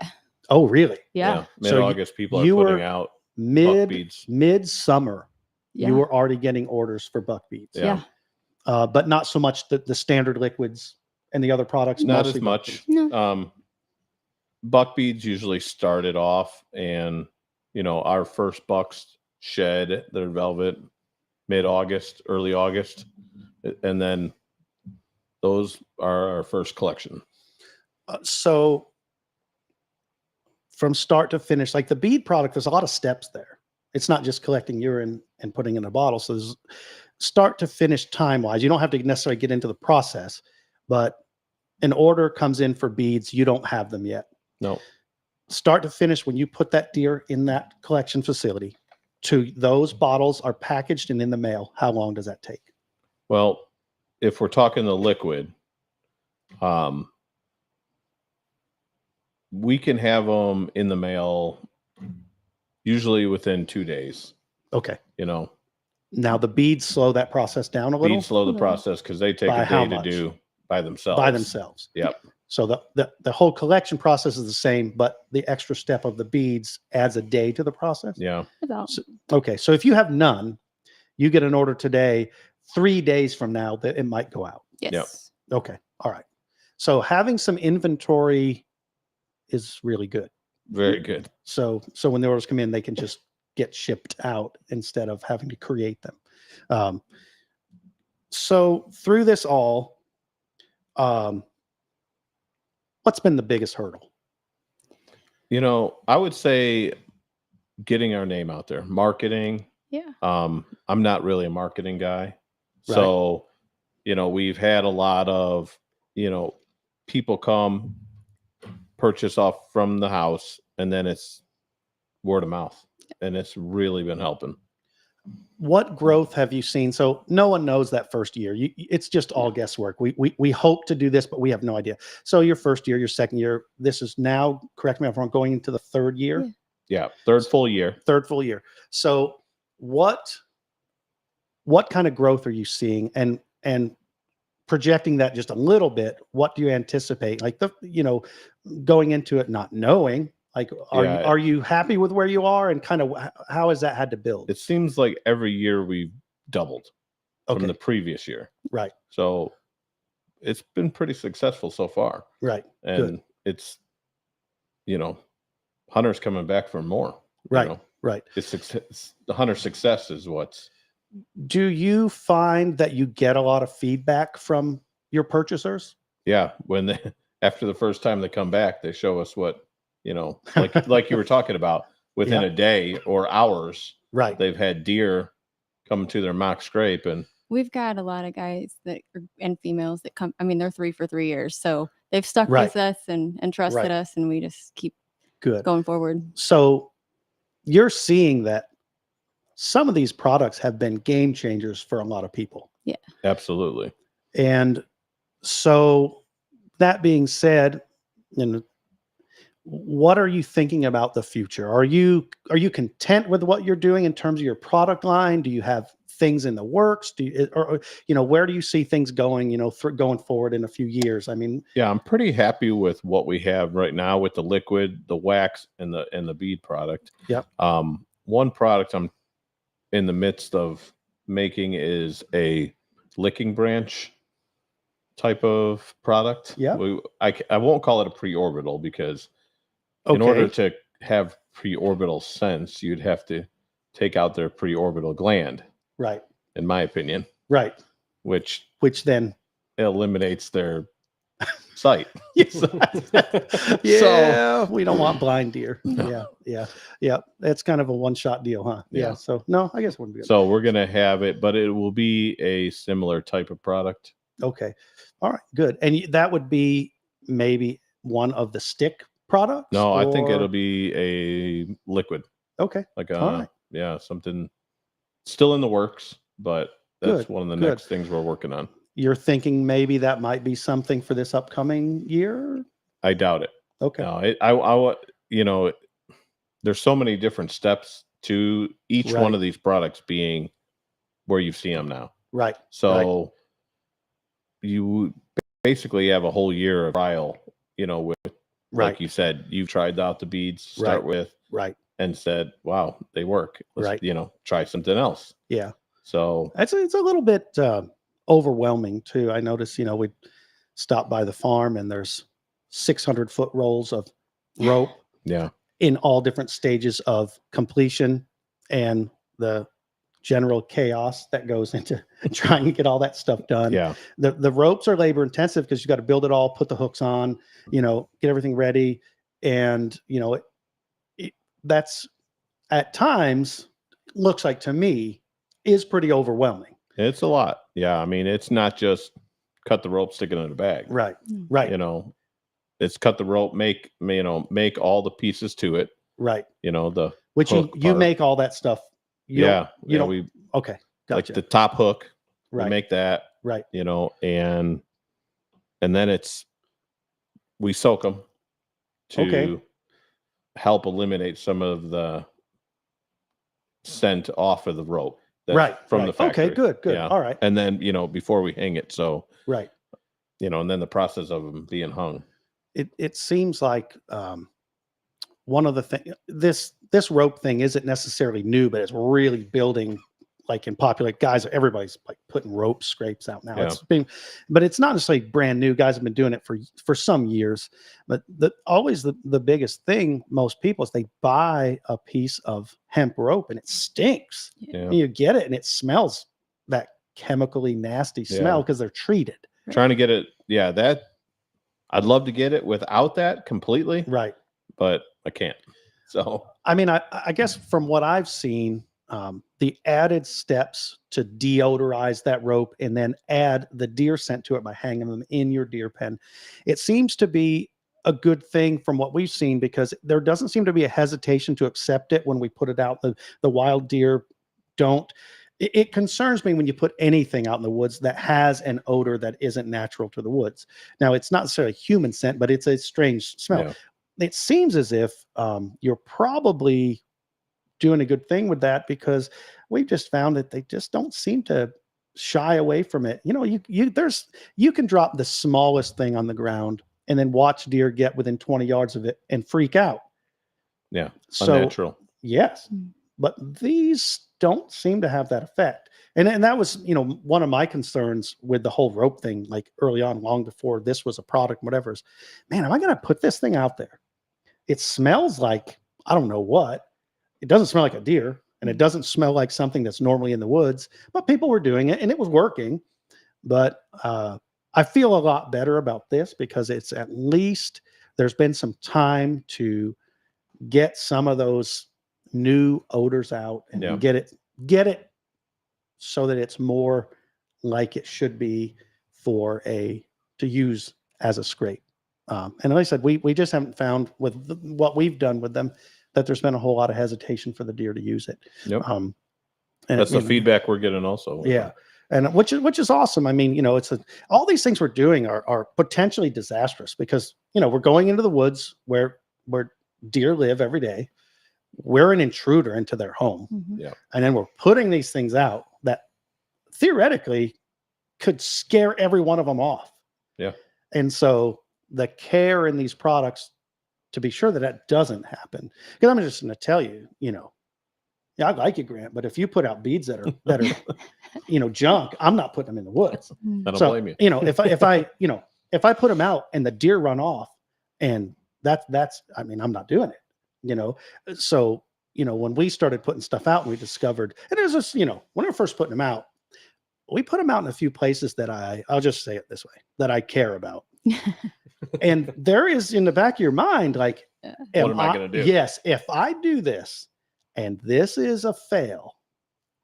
Oh, really? Yeah. So Mid-August, people are you putting were out beads. Midsummer. Yeah. You were already getting orders for buck beads. Yeah. But not so much the standard liquids and the other products. Not mostly as buck much. beads. No. Buck beads usually started off, and our first bucks shed their velvet mid-August, early August, and then those are our first collection. So from start to finish, like the bead product, there's a lot of steps there. It's not just collecting urine and putting in a bottle. So there's start to finish time-wise. You don't have to necessarily get into the process, but an order comes in for beads. You don't have them yet. No. Start to finish, when you put that deer in that collection facility, to those bottles are packaged and in the mail, how long does that take? Well, if we're talking the liquid, we can have them in the mail usually within 2 days. Okay. Now the beads slow that process down a little. beads slow the process because they take By a how day to much? do by themselves. By themselves. Yep. So the whole collection process is the same, but the extra step of the beads adds a day to the process. Yeah. About. Okay. So if you have none, you get an order today, 3 days from now that it might go out. Yes. Yep. Okay. All right. So having some inventory is really good. Very good. So when the orders come in, they can just get shipped out instead of having to create them. So through this all, what's been the biggest hurdle? I would say getting our name out there, marketing. Yeah. I'm not really a marketing guy. So, we've had a lot of, people come purchase off from the house, and then it's word of mouth, and it's really been helping. What growth have you seen? So no one knows that first year. It's just all guesswork. We hope to do this, but we have no idea. So your first year, your second year, this is now, correct me if I'm wrong, going into the third year. Yeah. Third full year. Third full year. So what kind of growth are you seeing, and projecting that just a little bit? What do you anticipate? Like going into it not knowing. Like, are you happy with where you are, and kind of how has that had to build? It seems like every year we've doubled from the previous year. Right. So it's been pretty successful so far. Right. And Good. it's, hunters coming back for more. Right. Right. It's success. The hunter success is what's. Do you find that you get a lot of feedback from your purchasers? Yeah. When after the first time they come back, they show us what, like you were talking about, within a day or hours, right? They've had deer come to their mock scrape, and we've got a lot of guys and females that come. I mean, they're 3 for 3 years, so they've stuck with us and trusted us, and we just keep going forward. So you're seeing that some of these products have been game changers for a lot of people. Yeah, absolutely. And so that being said, what are you thinking about the future? Are you content with what you're doing in terms of your product line? Do you have things in the works? Do you, or where do you see things going, going forward in a few years? I mean, Yeah, I'm pretty happy with what we have right now with the liquid, the wax, and the bead product. Yep. One product I'm in the midst of making is a licking branch type of product. Yeah. I won't call it a pre-orbital because in order to have pre-orbital sense, you'd have to take out their pre-orbital gland. Right. In my opinion. Right. Which then eliminates their sight. Yeah, we don't want blind deer. No. Yeah. That's kind of a one-shot deal, huh? Yeah. So no, I guess it wouldn't be good. So we're gonna have it, but it will be a similar type of product. Okay. All right. Good. And that would be maybe one of the stick products? No, I think it'll be a liquid. Okay. Like right. Yeah, something still in the works, but that's one of the next things we're working on. You're thinking maybe that might be something for this upcoming year? I doubt it. Okay. No, there's so many different steps to each one of these products being where you see them now. Right. So you basically have a whole year of trial, with, like you said, you've tried out the beads to start with. Right. And said, wow, they work. Let's, try something else. Yeah. So it's a little bit overwhelming too. I noticed, we stopped by the farm and there's 600-foot rolls of rope. Yeah. In all different stages of completion and the general chaos that goes into trying to get all that stuff done. Yeah. The ropes are labor intensive because you got to build it all, put the hooks on, get everything ready. And, that's at times looks like to me is pretty overwhelming. It's a lot. Yeah. I mean, it's not just cut the rope, stick it in a bag. Right. It's cut the rope, make all the pieces to it. Right. Which you make all that stuff. Okay. Gotcha. Like the top hook. Right. We make that. Right. And then we soak them to help eliminate some of the scent off of the rope. From the factory. Okay, good. Yeah. All right. And then, before we hang it. So, right. And then the process of them being hung. It seems like one of the things, this rope thing isn't necessarily new, but it's really building like in popular guys. Everybody's like putting rope scrapes out now. Yeah. But it's not necessarily brand new. Guys have been doing it for some years. But always the biggest thing, most people, is they buy a piece of hemp rope and it stinks. Yeah. And you get it and it smells that chemically nasty smell because they're treated. Trying to get it. Yeah, I'd love to get it without that completely. Right. But I can't. So I mean, I guess from what I've seen, the added steps to deodorize that rope and then add the deer scent to it by hanging them in your deer pen, it seems to be a good thing from what we've seen because there doesn't seem to be a hesitation to accept it when we put it out. The wild deer don't. It concerns me when you put anything out in the woods that has an odor that isn't natural to the woods. Now, it's not necessarily human scent, but it's a strange smell. Yeah. It seems as if you're probably doing a good thing with that because we've just found that they just don't seem to shy away from it. You can drop the smallest thing on the ground and then watch deer get within 20 yards of it and freak out. Yeah. So, unnatural. Yes. But these don't seem to have that effect. And that was, one of my concerns with the whole rope thing, like early on, long before this was a product, whatever, is, man, am I going to put this thing out there? It smells like, I don't know what. It doesn't smell like a deer and it doesn't smell like something that's normally in the woods, but people were doing it and it was working. But I feel a lot better about this because it's at least there's been some time to get some of those new odors out and get it so that it's more like it should be to use as a scrape. And like I said, we just haven't found with what we've done with them that there's been a whole lot of hesitation for the deer to use it. Yep. And that's the feedback we're getting also. Yeah. And which is awesome. I mean, all these things we're doing are potentially disastrous because, we're going into the woods where where deer live every day. We're an intruder into their home. Mhm. And then we're putting these things out that theoretically could scare every one of them off. Yeah. And so the care in these products to be sure that that doesn't happen. Because I'm just going to tell you, yeah, I like you, Grant, but if you put out beads that are junk, I'm not putting them in the woods. Mm. I don't So, blame you. if I put them out and the deer run off, and I'm not doing it. So, when we started putting stuff out and we discovered, and it was just, when we were first putting them out, we put them out in a few places that I'll just say it this way, that I care about. And there is in the back of your mind, like, Yeah. What am I going to do? Yes, if I do this and this is a fail,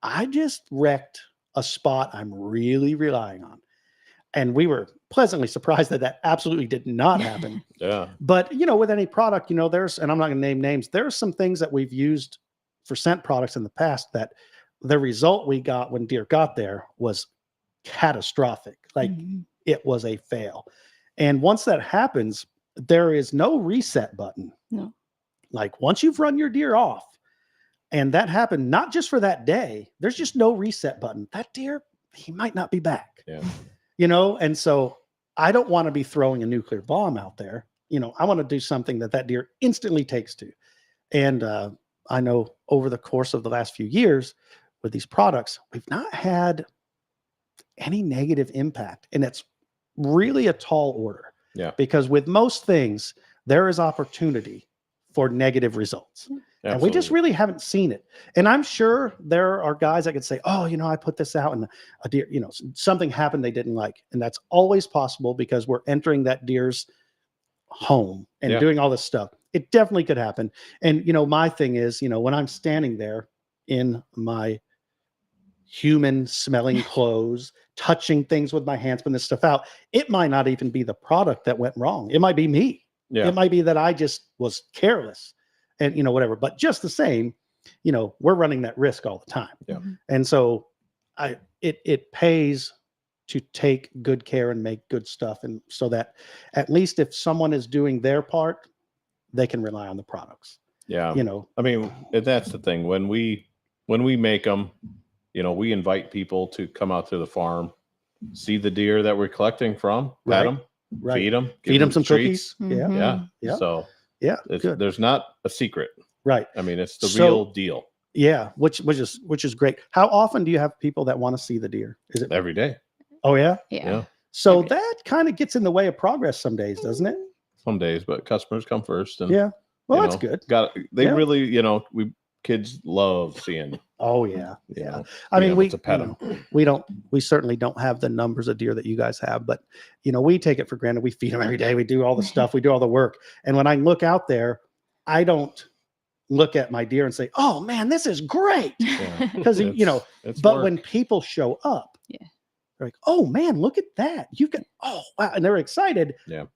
I just wrecked a spot I'm really relying on. And we were pleasantly surprised that absolutely did not happen. Yeah. But, with any product, there's, and I'm not going to name names, there's some things that we've used for scent products in the past that the result we got when deer got there was catastrophic. Like Mhm. it was a fail. And once that happens, there is no reset button. No. Like once you've run your deer off, and that happened not just for that day, there's just no reset button. That deer, he might not be back. Yeah. And so I don't want to be throwing a nuclear bomb out there. I want to do something that deer instantly takes to. And I know over the course of the last few years with these products, we've not had any negative impact. And it's really a tall order. Yeah. Because with most things, there is opportunity for negative results. And we just Absolutely. really haven't seen it. And I'm sure there are guys that could say, oh, I put this out and a deer, something happened they didn't like. And that's always possible because we're entering that deer's home and Yeah. doing all this stuff. It definitely could happen. And, my thing is, when I'm standing there in my human smelling clothes, touching things with my hands, putting this stuff out, it might not even be the product that went wrong. It might be me. Yeah. It might be that I just was careless and, whatever. But just the same, we're running that risk all the time. Yeah. Mhm. And so it pays to take good care and make good stuff. And so that at least if someone is doing their part, they can rely on the products. Yeah. I mean, and that's the thing. When we make them, we invite people to come out to the farm, see the deer that we're collecting from, Right. pet them, right. feed them, Feed them some cookies. Yeah. Mhm. Yeah. Yeah. So Yeah. Good. there's not a secret. Right. I mean, it's the So- real deal Yeah. Which is great. How often do you have people that want to see the deer? Is it? every day. Oh yeah. Yeah. So Okay. that kind of gets in the way of progress some days, doesn't it? Some days, but customers come first. And Yeah. Well, you that's know, good. They Yeah. really, we kids love seeing. Oh yeah. You Yeah. know, I being mean, able to pet 'em. we certainly don't have the numbers of deer that you guys have, but we take it for granted. We feed them every day. We do all the stuff. We do all the work. And when I look out there, I don't look at my deer and say, "Oh man, this is great," Yeah. because It's But work. when people show up, Yeah. they're like, "Oh man, look at that! You can, oh wow," and they're excited. Yeah.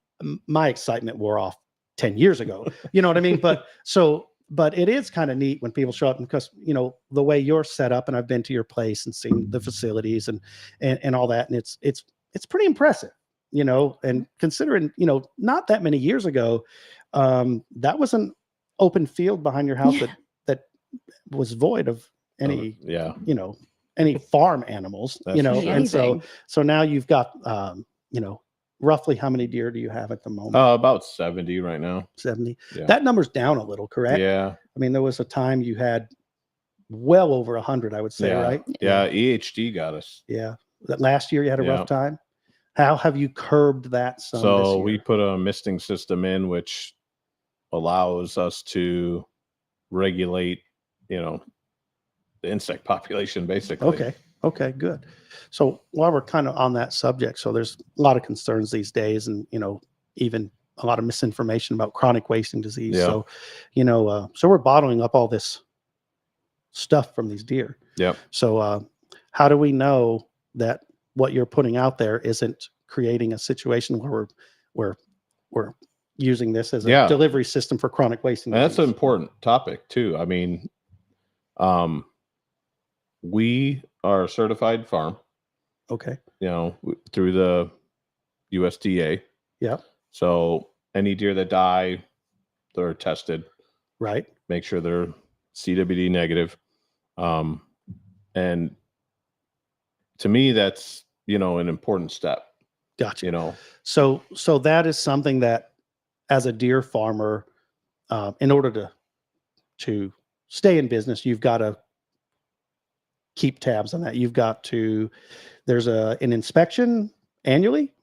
My excitement wore off 10 years ago. You know what I mean? But it is kind of neat when people show up because the way you're set up, and I've been to your place and seen the facilities and all that, and it's pretty impressive. And considering not that many years ago, that was an open field behind your house that was void of any yeah. any farm animals. That's for sure. And Anything. so now you've got roughly how many deer do you have at the moment? About 70 right now. 70. Yeah. That number's down a little, correct? Yeah. I mean, there was a time you had well over 100, I would say, Yeah. right? Yeah. EHD got us. Yeah. That last year you had a Yeah. rough time. How have you curbed that some this So year? we put a misting system in, which allows us to regulate, the insect population basically. Okay, good. So while we're kind of on that subject, so there's a lot of concerns these days, and even a lot of misinformation about chronic wasting disease. Yeah. So so we're bottling up all this stuff from these deer. Yep. So how do we know that what you're putting out there isn't creating a situation where we're using this as a Yeah. delivery system for chronic wasting And that's an disease? important topic too. I mean, we are a certified farm, Okay. through the USDA. Yeah. So any deer that die, they're tested, Right. make sure they're CWD negative. And to me, that's, an important step, Gotcha. So that is something that, as a deer farmer, in order to stay in business, you've got to keep tabs on that. You've got to. There's an inspection annually.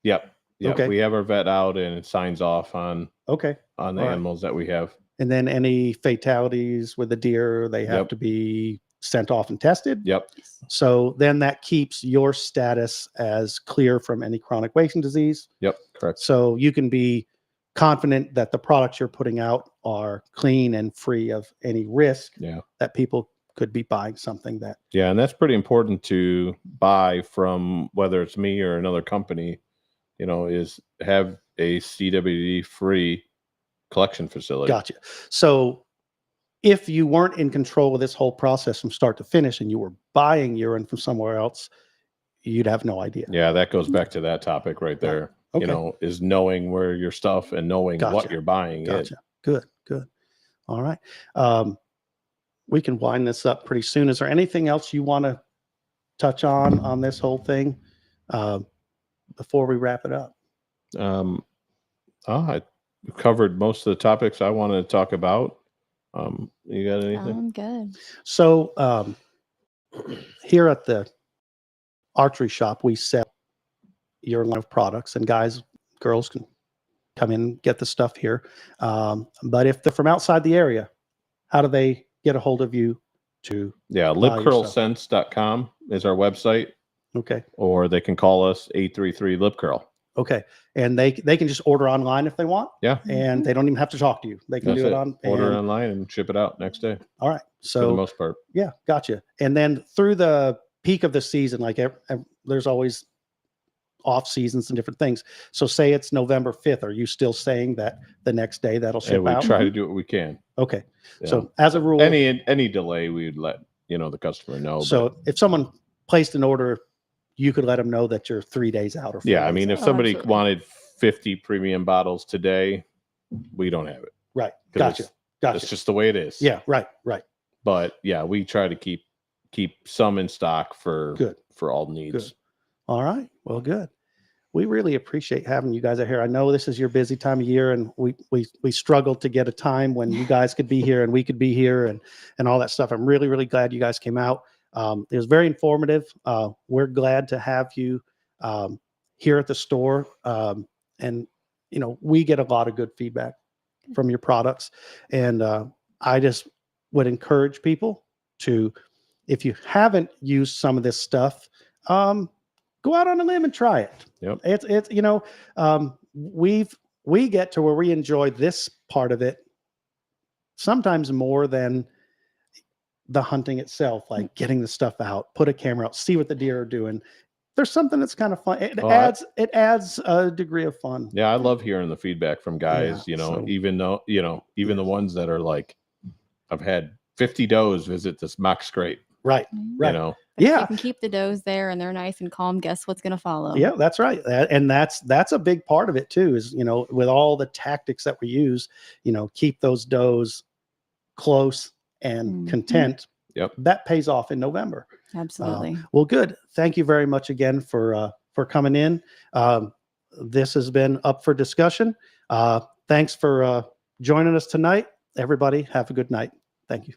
Yep. Okay. We have our vet out and it signs off on the All right. animals that we have. And then any fatalities with the deer, they have Yep. to be sent off and tested. Yep. So then that keeps your status as clear from any chronic wasting disease. Yep. Correct. So you can be confident that the products you're putting out are clean and free of any risk that people could be buying something that. Yeah. And that's pretty important to buy from, whether it's me or another company, is have a CWD free collection facility. Gotcha. So if you weren't in control of this whole process from start to finish and you were buying urine from somewhere else, you'd have no idea. Yeah, that goes back to that topic right there. Okay. Is knowing where your stuff and knowing what you're buying. Gotcha. Good. All right. We can wind this up pretty soon. Is there anything else you want to touch on this whole thing before we wrap it up? I covered most of the topics I wanted to talk about. You got anything? I'm good. So here at the archery shop, we sell your line of products, and girls can come in and get the stuff here. But if they're from outside the area, how do they get a hold of you? LipCurlSense.com is our website. Okay. Or they can call us 833-LipCurl. Okay. And they can just order online if they want. Yeah. And they don't even have to talk to you. They can do it order online and ship it out next day. All right. So for the most part. Yeah, gotcha. And then through the peak of the season, like there's always off seasons and different things. So say it's November 5th. Are you still saying that the next day that'll ship out? We try to do what we can. Okay. So as a rule, any delay, we would let the customer know. So if someone placed an order, you could let them know that you're 3 days out or 4 days I mean, if somebody wanted 50 premium bottles today, we don't have it. Right. Gotcha. It's just the way it is. Yeah. Right. But yeah, we try to keep some in stock for all needs. Good. All right. Well, good. We really appreciate having you guys out here. I know this is your busy time of year, and we struggled to get a time when you guys could be here and we could be here and all that stuff. I'm really, really glad you guys came out. It was very informative. We're glad to have you here at the store. And, we get a lot of good feedback from your products. And I just would encourage people to, if you haven't used some of this stuff, go out on a limb and try it. Yep. It's we get to where we enjoy this part of it sometimes more than the hunting itself, like getting the stuff out, put a camera out, see what the deer are doing. There's something that's kind of fun. It adds a degree of fun. Yeah, I love hearing the feedback from guys, even though, even the ones that are like, I've had 50 does visit this mock scrape. Right. But if you can keep the does there and they're nice and calm, guess what's going to follow? Yeah, that's right. And that's a big part of it too, is, with all the tactics that we use, keep those does close and content. Yep. That pays off in November. Absolutely. Well, good. Thank you very much again for coming in. This has been up for discussion. Thanks for joining us tonight. Everybody have a good night. Thank you.